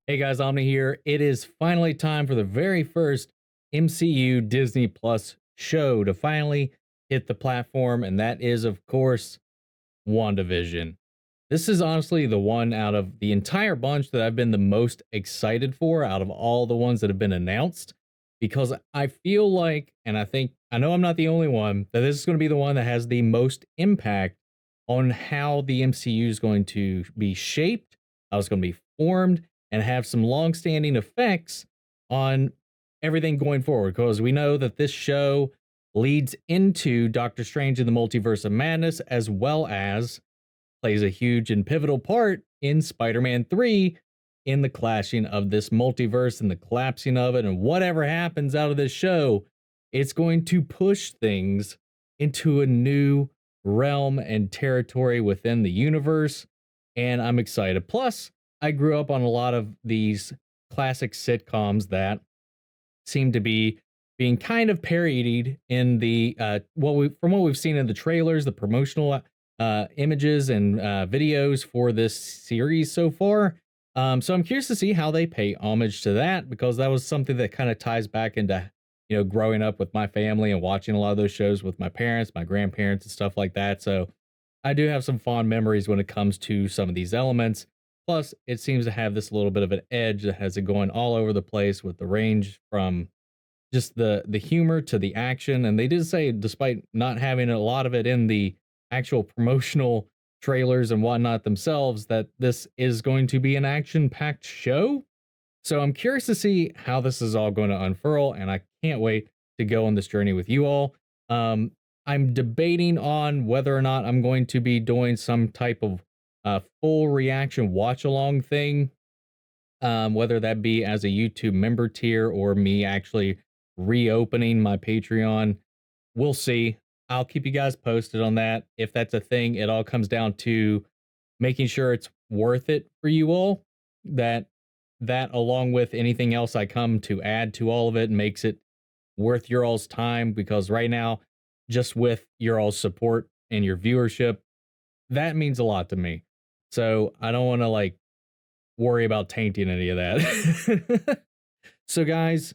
Hey guys, Omni here. It is finally time for the very first MCU Disney Plus show to finally hit the platform, and that is, of course, WandaVision. This is honestly the one out of the entire bunch that I've been the most excited for out of all the ones that have been announced because I feel like, and I know I'm not the only one, that this is going to be the one that has the most impact on how the MCU is going to be shaped, how it's going to be formed, and have some long-standing effects on everything going forward. Because we know that this show leads into Doctor Strange in the Multiverse of Madness, as well as plays a huge and pivotal part in Spider-Man 3 in the clashing of this multiverse and the collapsing of it. And whatever happens out of this show, it's going to push things into a new realm and territory within the universe. And I'm excited. Plus, I grew up on a lot of these classic sitcoms that seem to be being kind of parodied in the what we've seen in the trailers, the promotional images and videos for this series so far. So I'm curious to see how they pay homage to that because that was something that kind of ties back into growing up with my family and watching a lot of those shows with my parents, my grandparents, and stuff like that. So I do have some fond memories when it comes to some of these elements. Plus, it seems to have this little bit of an edge that has it going all over the place with the range from just the humor to the action. And they did say, despite not having a lot of it in the actual promotional trailers and whatnot themselves, that this is going to be an action-packed show. So I'm curious to see how this is all going to unfurl, and I can't wait to go on this journey with you all. Um, I'm debating on whether or not I'm going to be doing some type of full reaction watch along thing, whether that be as a YouTube member tier or me actually reopening my Patreon. We'll see. I'll keep you guys posted on that. If that's a thing, it all comes down to making sure it's worth it for you all. That along with anything else I come to add to all of it makes it worth your all's time because right now, just with your all's support and your viewership, that means a lot to me. So I don't want to worry about tainting any of that. So guys,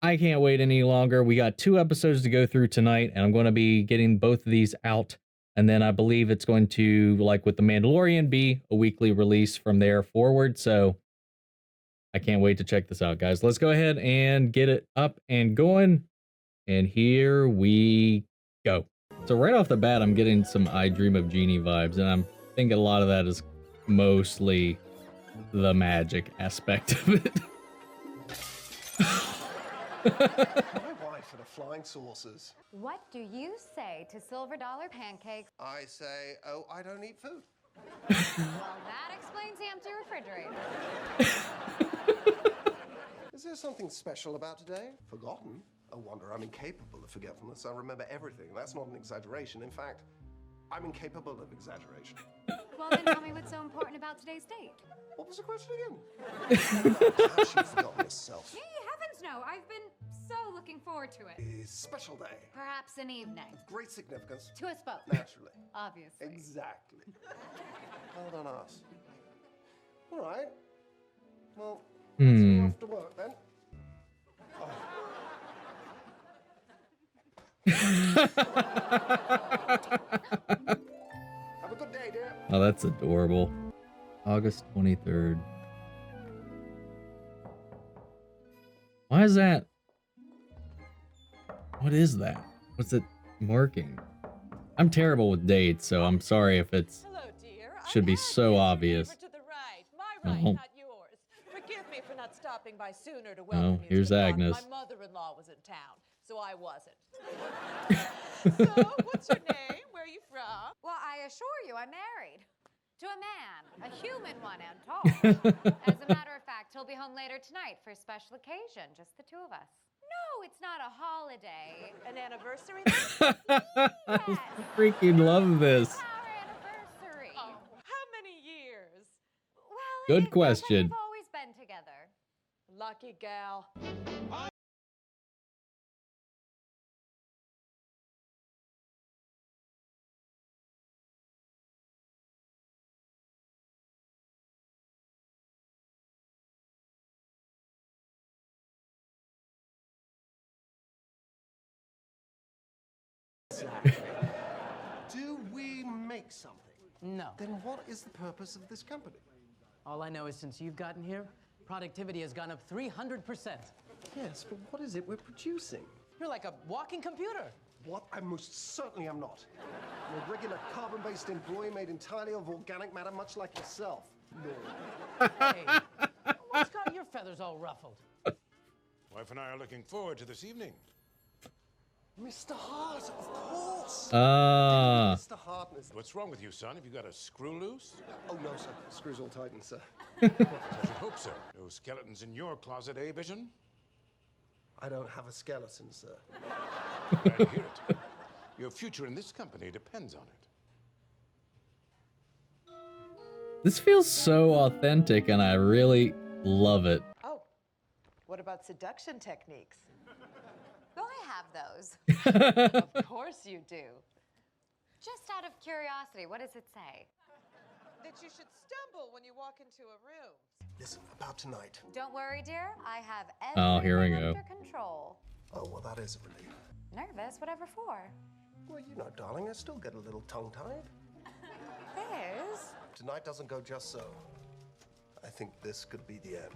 I can't wait any longer. We got 2 episodes to go through tonight, and I'm going to be getting both of these out. And then I believe it's going to, like with The Mandalorian, be a weekly release from there forward. So I can't wait to check this out, guys. Let's go ahead and get it up and going. And here we go. So right off the bat, I'm getting some I Dream of Genie vibes, and I'm thinking a lot of that is mostly the magic aspect of it. My wife and her flying saucers. What do you say to silver dollar pancakes? I say, oh, I don't eat food. Well, that explains the empty refrigerator. Is there something special about today? Forgotten? Oh, wonder, I'm incapable of forgetfulness. I remember everything. That's not an exaggeration. In fact, I'm incapable of exaggeration. Well, then tell me what's so important about today's date. What was the question again? Perhaps you've forgotten yourself. Yay, heavens no! I've been so looking forward to it. A special day. Perhaps an evening. Great significance. To us both. Naturally. Obviously. Exactly. Well done, us. All right. Well, let's go off to work then. Have a good day, dear. Oh, that's adorable. August 23rd. Why is that? What is that? What's it marking? I'm terrible with dates, so I'm sorry if it's Hello, dear. should be so obvious. To the right. My right, Oh. not yours. Forgive me for not stopping by sooner to welcome you. Here's to the Agnes. party. My mother-in-law was in town, so I wasn't. So, what's your name? Where are you from? Well, I assure you, I'm married. To a man. A human one, and tall. As a matter of fact, he'll be home later tonight for a special occasion. Just the two of us. No, it's not a holiday. An anniversary? I freaking love this. Our anniversary. Oh, how many years? Well, Good it feels like question. we've always been together. Lucky gal. we make something? No. Then what is the purpose of this company? All I know is since you've gotten here, productivity has gone up 300%. Yes, but what is it we're producing? You're like a walking computer. What? I most certainly am not. I'm a regular carbon-based employee made entirely of organic matter, much like yourself. No. Hey, what's got your feathers all ruffled? Wife and I are looking forward to this evening. Mr. Hart, of course. Ah. Mr. Hartness. What's wrong with you, son? Have you got a screw loose? Oh, no, sir. The screws all tightened, sir. I should hope so. No skeletons in your closet, eh, Vision? I don't have a skeleton, sir. Glad to hear it. Your future in this company depends on it. This feels so authentic, and I really love it. Oh, what about seduction techniques? Oh, I have those. Of course you do. Just out of curiosity, what does it say? That you should stumble when you walk into a room. Listen, about tonight. Don't worry, dear. I have Oh, here we everything go. under control. Oh, well, that is a relief. Nervous? Whatever for? Well, you know, darling, I still get a little tongue-tied. Fizz? Tonight doesn't go just so. I think this could be the end.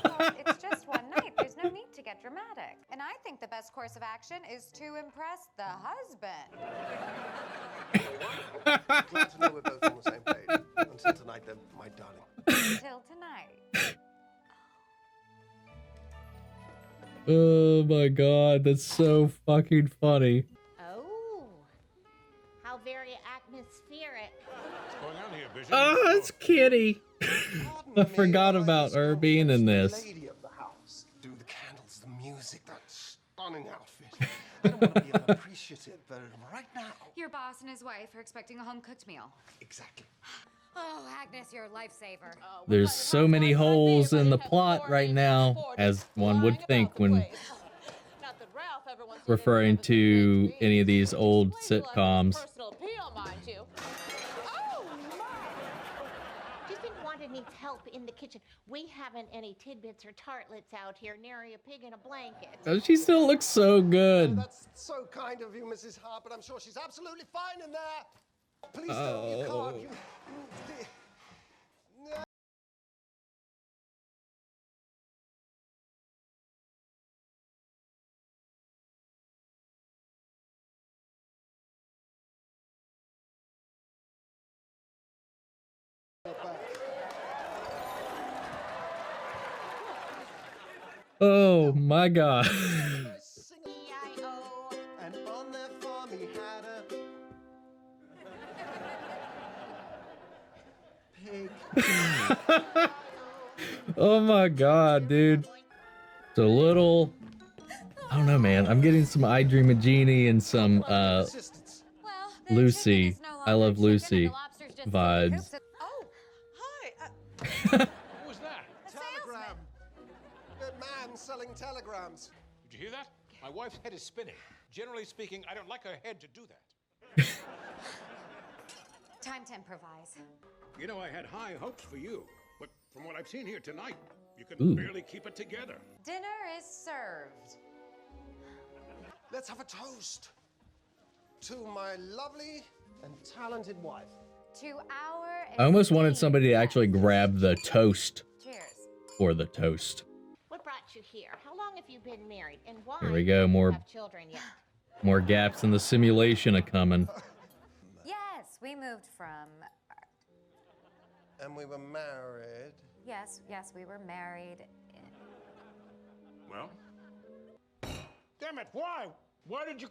Well, it's just one night. There's no need to get dramatic. And I think the best course of action is to impress the husband. Glad to know we're both on the same page. Until tonight, then, my darling. Until tonight. Oh my god, that's so fucking funny. Oh, how very atmospheric. What's going on here, Vision? Oh, it's Kitty. Pardon I me, forgot I about just her want being in the this. lady of the house. Do the candles, the music, that stunning outfit. I don't want to be unappreciative, but right now. Your boss and his wife are expecting a home-cooked meal. Exactly. Oh, Agnes, you're a lifesaver. There's so many holes in the plot right now, as one would think when referring to any of these old sitcoms. Personal appeal, mind you. Oh, my. Do you think Wanda needs help in the kitchen? We haven't any tidbits or tartlets out here, nary a pig in a blanket. Oh, she still looks so good. That's so kind of you, Mrs. Hart, but I'm sure she's absolutely fine in there. Please don't. You can't. You... Oh my god. E-I-O. And on their farm he had a pig. Oh my god, dude. It's a little, I don't know, man. I'm getting some I Dream of Jeannie and some Assistance. Well, the Lucy. chicken is no I longer love chicken, and Lucy the lobster's just vibes. chicken coops. Oh, hi. Who was that? Telegram. That man selling telegrams. Did you hear that? My wife's head is spinning. Generally speaking, I don't like her head to do that. Time to improvise. You know, I had high hopes for you, but from what I've seen here tonight, you can Ooh. barely keep it together. Dinner is served. Let's have a toast to my lovely and talented wife. To our I almost wanted esteemed somebody to actually guest. grab the toast Cheers. for the toast. What brought you here? How long have you been married? And why Here we go, don't you more- have children yet? More gaps in the simulation are coming. Yes, we moved from. And we were married. Yes, we were married. Well? Damn it, why? Why did you...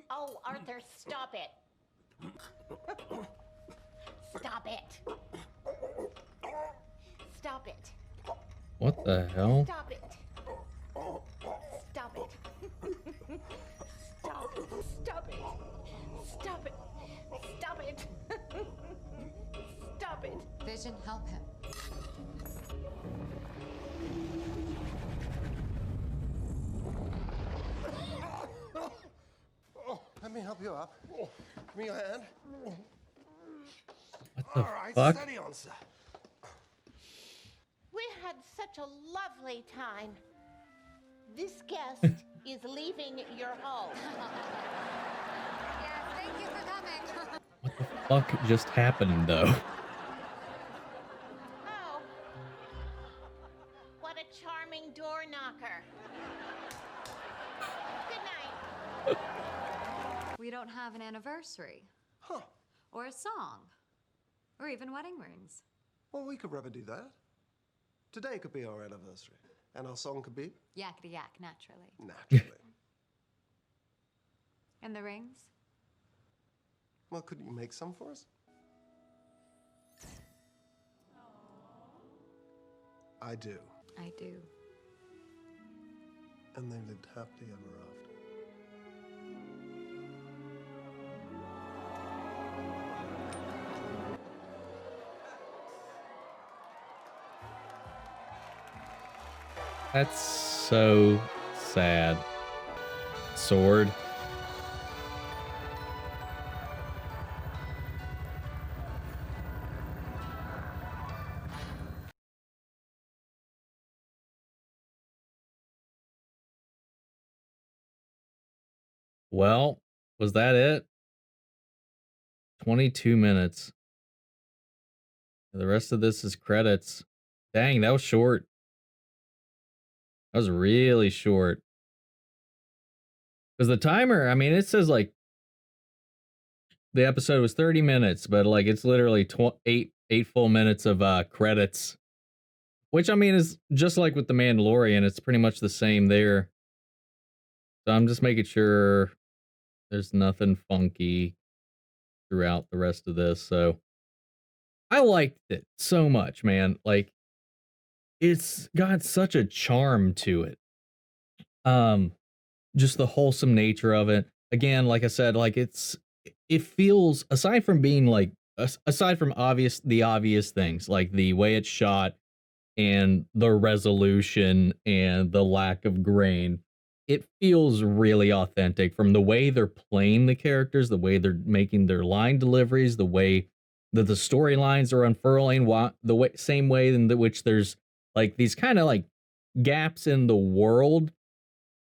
Oh, Arthur, stop it. Stop it. Stop it. What the hell? Stop it. Stop it. Stop it. Stop it. Stop it. Stop it. Stop it. Vision, help him. Oh, let me help you up. Give me your hand. What the All right, fuck? steady on, sir. We had such a lovely time. This guest is leaving your home. Yes, thank you for coming. What the fuck just happened, though? Oh, what a charming door knocker. Good night. We don't have an anniversary, Huh. or a song, or even wedding rings. Well, we could remedy that. Today could be our anniversary. And our song could be Yakety yak, naturally. Naturally. And the rings? Well, couldn't you make some for us? I do. I do. And they lived happily ever after. That's so sad. Sword. Well, was that it? 22 minutes. The rest of this is credits. Dang, that was short. That was really short. Because the timer, I mean, it says like the episode was 30 minutes, but like it's literally eight full minutes of credits. Which I mean is just like with The Mandalorian, it's pretty much the same there. So I'm just making sure there's nothing funky throughout the rest of this. So I liked it so much, man. Like it's got such a charm to it. Just the wholesome nature of it. Again, like I said, like it feels, aside from being like aside from the obvious things, like the way it's shot and the resolution and the lack of grain, it feels really authentic from the way they're playing the characters, the way they're making their line deliveries, the way that the storylines are unfurling, the way same way in which there's like these kind of like gaps in the world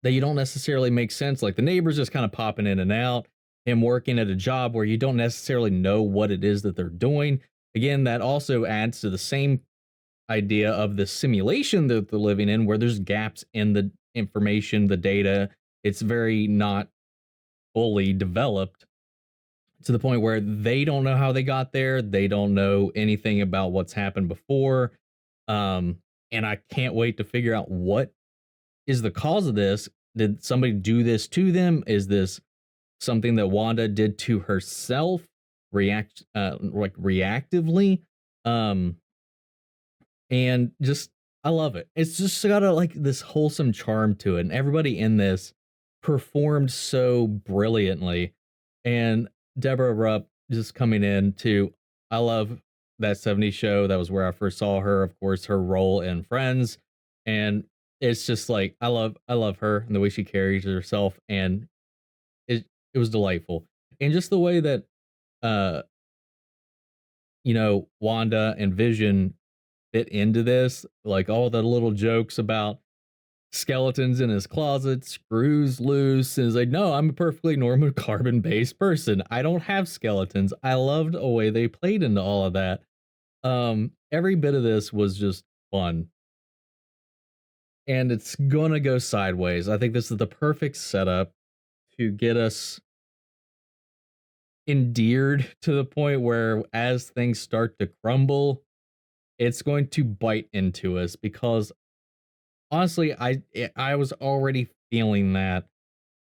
that you don't necessarily make sense. Like the neighbors just kind of popping in and out, him working at a job where you don't necessarily know what it is that they're doing. Again, that also adds to the same idea of the simulation that they're living in, where there's gaps in the information, the data. It's very not fully developed to the point where they don't know how they got there. They don't know anything about what's happened before. And I can't wait to figure out what is the cause of this. Did somebody do this to them? Is this something that Wanda did to herself, like reactively? And just I love it. It's just got a like this wholesome charm to it, and everybody in this performed so brilliantly. And Deborah Rupp just coming in to, I love that 70s show. That was where I first saw her. Of course, her role in Friends, and it's just like I love her and the way she carries herself, and it was delightful. And just the way that uh Wanda and Vision fit into this, like all the little jokes about skeletons in his closet, screws loose, and he's like, no, I'm a perfectly normal carbon-based person. I don't have skeletons. I loved the way they played into all of that. Every bit of this was just fun. And it's gonna go sideways. I think this is the perfect setup to get us endeared to the point where as things start to crumble, it's going to bite into us, because honestly, I was already feeling that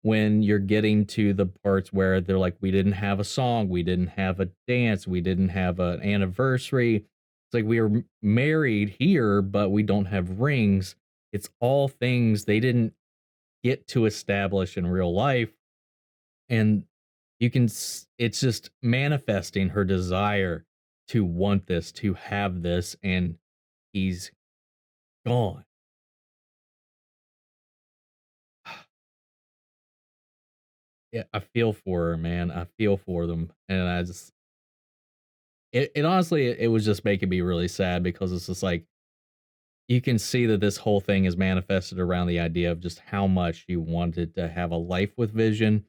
when you're getting to the parts where they're like, we didn't have a song, we didn't have a dance, we didn't have an anniversary. It's like we were married here, but we don't have rings. It's all things they didn't get to establish in real life. And it's just manifesting her desire to want this, to have this, and he's gone. Yeah, I feel for her, man. I feel for them, and I just it honestly it was just making me really sad, because it's just like you can see that this whole thing is manifested around the idea of just how much you wanted to have a life with Vision,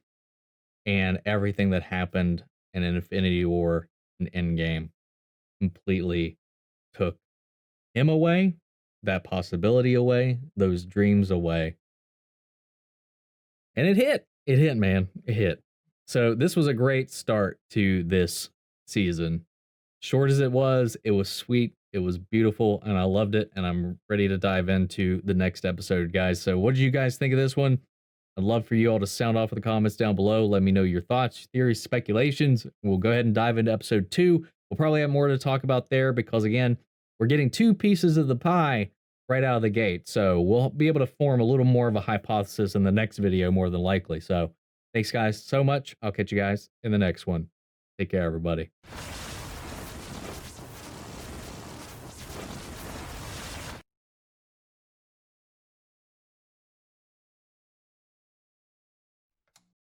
and everything that happened in Infinity War and Endgame completely took him away, that possibility away, those dreams away. And it hit. It hit, man. It hit. So this was a great start to this season. Short as it was sweet, it was beautiful, and I loved it. And I'm ready to dive into the next episode, guys. So what did you guys think of this one? I'd love for you all to sound off in the comments down below. Let me know your thoughts, theories, speculations. We'll go ahead and dive into episode 2. We'll probably have more to talk about there because, again, we're getting 2 pieces of the pie right out of the gate. So we'll be able to form a little more of a hypothesis in the next video, more than likely. So thanks, guys, so much. I'll catch you guys in the next one. Take care, everybody.